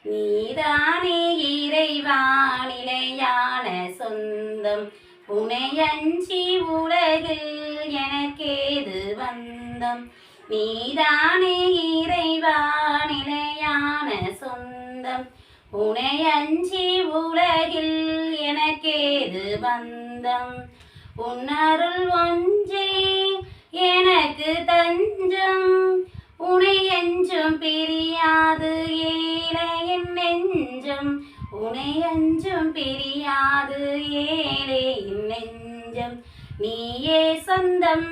நீதானே இறைவா நிலையான சொந்தம். உனையஞ்சி உலகில் எனக்கேது வந்தம். நீதானே இறைவா நிலையான சொந்தம். உனையஞ்சி உலகில் எனக்கேது வந்தம். உன்னருள் ஒன்றே எனக்கு தஞ்சம். உனை என்றும் பிரியாது ஏழையின் நெஞ்சம். உனை என்றும் பிரியாது ஏழையின் நெஞ்சம். நீயே சொந்தம்,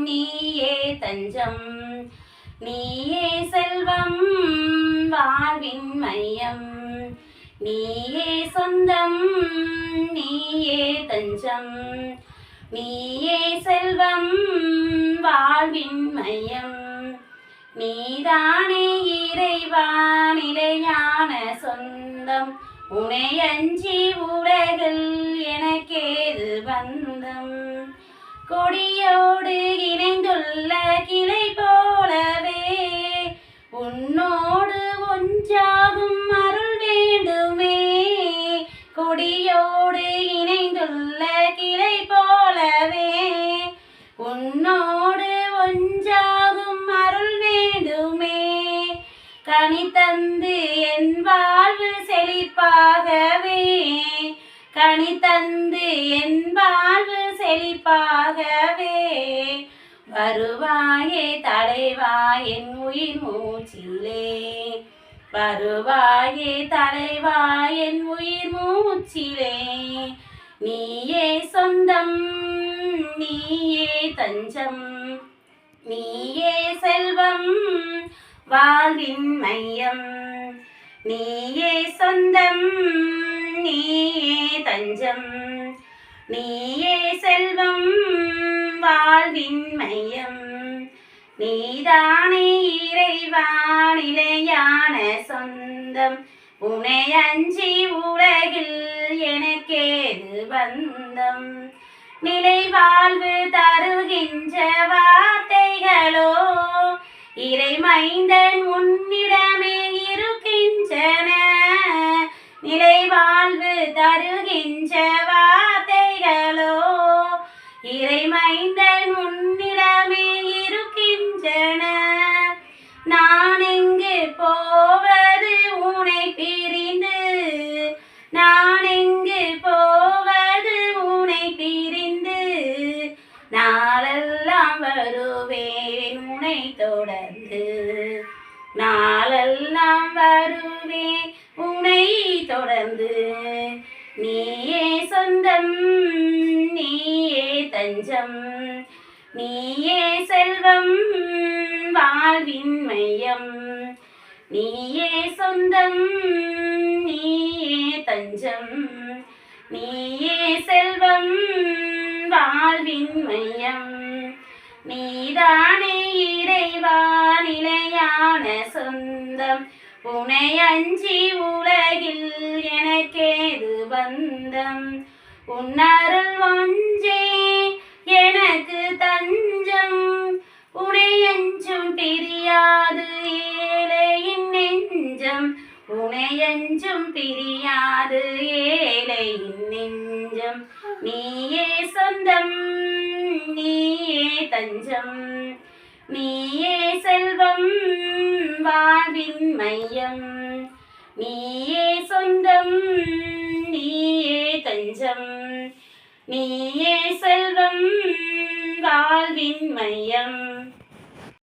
நீயே தஞ்சம், நீயே செல்வம் வாழ்வின் மையம். நீயே சொந்தம், நீயே தஞ்சம், நீயே செல்வம் வாழ்வின் மையம். நீதானே இறைவா நிலையான சொந்தம். உனையஞ்சி உலகில் எனக்கேது பந்தம். கொடியோடு இணைந்துள்ள கிளை போலவே உன்னோடு ஒன்றாகும் அருள் வேண்டுமே. கொடியோடு இணைந்துள்ள கிளை போலவே உன்னோடு ஒன்றாகும் அருள் வேண்டுமே. கனி தந்து என் வாழ்வு செழிப்பாகவே. கனி தந்து என் வாழ்வு செழிப்பாகவே. வருவாயே தலைவா என் உயிர் மூச்சிலே. வருவாயே தலைவா என் உயிர் மூச்சிலே. நீயே சொந்தம், நீயே தஞ்சம், நீயே செல்வம் வாழ்வின் மையம். நீயே சொந்தம், நீயே தஞ்சம், நீயே செல்வம் வாழ்வின் மையம். நீதானே இறைவா நிலையான சொந்தம். உனையஞ்சி உலகில் எனக்கேது பந்தம். நிலை வாழ்வு தருகின்ற வார்த்தைகளோ இறைமைந்தன் உன்னிடமே இருக்கின்றன. நிலை வாழ்வு தருகின்ற வார்த்தைகளோ இறைமைந்தன் உன்னிடமே இருக்கின்றன. நான் எங்கு போவது உனை பிரிந்து. நான் எங்கு போவது உனை பிரிந்து. நாளெல்லாம் வருவேன் உனை தொடர்ந்து. நாளெல்லாம் வருவேன் உனை தொடர்ந்து. நீயே சொந்தம், நீயே தஞ்சம், நீயே செல்வம் வாழ்வின் மையம். நீயே சொந்தம், நீயே தஞ்சம், நீயே செல்வம் வாழ்வின் மையம். நீதானே இறைவா நிலையான சொந்தம். உனையஞ்சி உலகில் எனக்கேது பந்தம். உன்னருள் ஒன்றே எனக்கு தஞ்சம். உனையஞ்சும் பிரியாது ஏழையின் நெஞ்சம். உனையஞ்சும் பிரியாது ஏழையின் நெஞ்சம். நீயே சொந்தம், நீயே தஞ்சம், நீயே செல்வம் வாழ்வின் மையம். நீயே சொந்தம், நீயே தஞ்சம், நீயே செல்வம் வாழ்வின் மையம்.